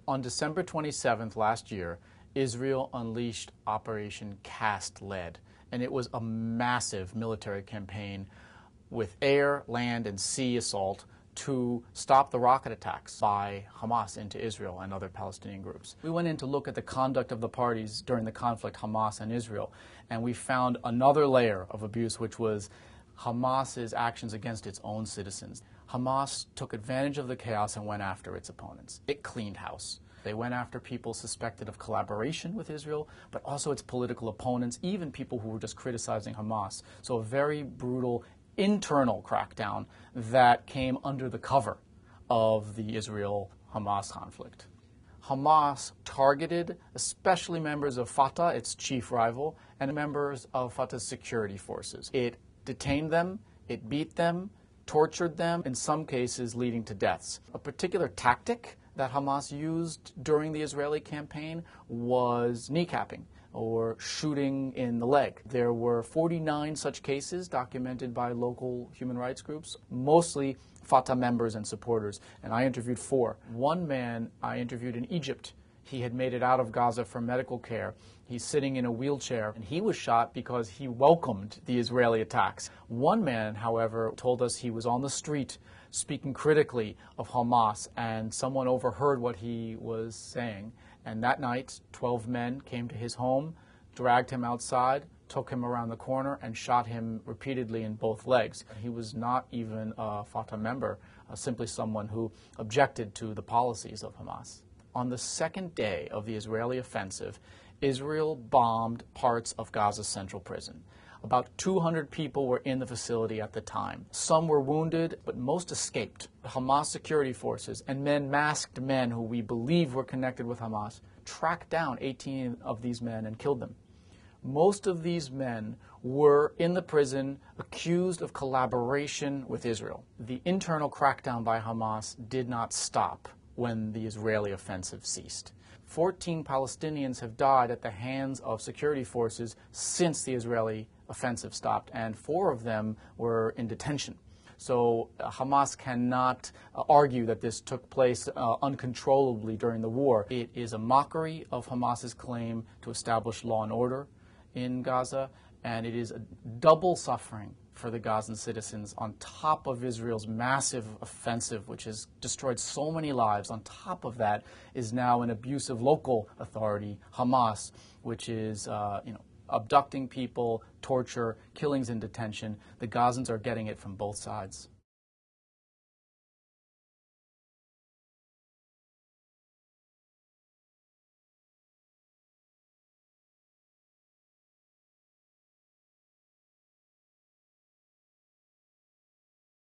On December 27th last year, Israel unleashed Operation Cast Lead, and it was a massive military campaign with air, land, and sea assault to stop the rocket attacks by Hamas into Israel and other Palestinian groups. We went in to look at the conduct of the parties during the conflict, Hamas and Israel, and we found another layer of abuse, which was Hamas's actions against its own citizens. Hamas took advantage of the chaos and went after its opponents. It cleaned house. They went after people suspected of collaboration with Israel, but also its political opponents, even people who were just criticizing Hamas. So a very brutal internal crackdown that came under the cover of the Israel-Hamas conflict. Hamas targeted especially members of Fatah, its chief rival, and members of Fatah's security forces. It detained them, it beat them, tortured them, in some cases leading to deaths. A particular tactic that Hamas used during the Israeli campaign was kneecapping or shooting in the leg. There were 49 such cases documented by local human rights groups, mostly Fatah members and supporters, and I interviewed 4. One man I interviewed in Egypt. He had made it out of Gaza for medical care. He's sitting in a wheelchair, and he was shot because he welcomed the Israeli attacks. One man, however, told us he was on the street speaking critically of Hamas, and someone overheard what he was saying. And that night, 12 men came to his home, dragged him outside, took him around the corner, and shot him repeatedly in both legs. He was not even a Fatah member, simply someone who objected to the policies of Hamas. On the second day of the Israeli offensive, Israel bombed parts of Gaza's central prison. About 200 people were in the facility at the time. Some were wounded, but most escaped. Hamas security forces and masked men who we believe were connected with Hamas tracked down 18 of these men and killed them. Most of these men were in the prison accused of collaboration with Israel. The internal crackdown by Hamas did not stop when the Israeli offensive ceased. 14 Palestinians have died at the hands of security forces since the Israeli offensive stopped, and 4 of them were in detention. So Hamas cannot argue that this took place uncontrollably during the war. It is a mockery of Hamas's claim to establish law and order in Gaza, and it is a double suffering for the Gazan citizens on top of Israel's massive offensive, which has destroyed so many lives. On top of that is now an abusive local authority, Hamas, which is abducting people, torture, killings in detention. The Gazans are getting it from both sides.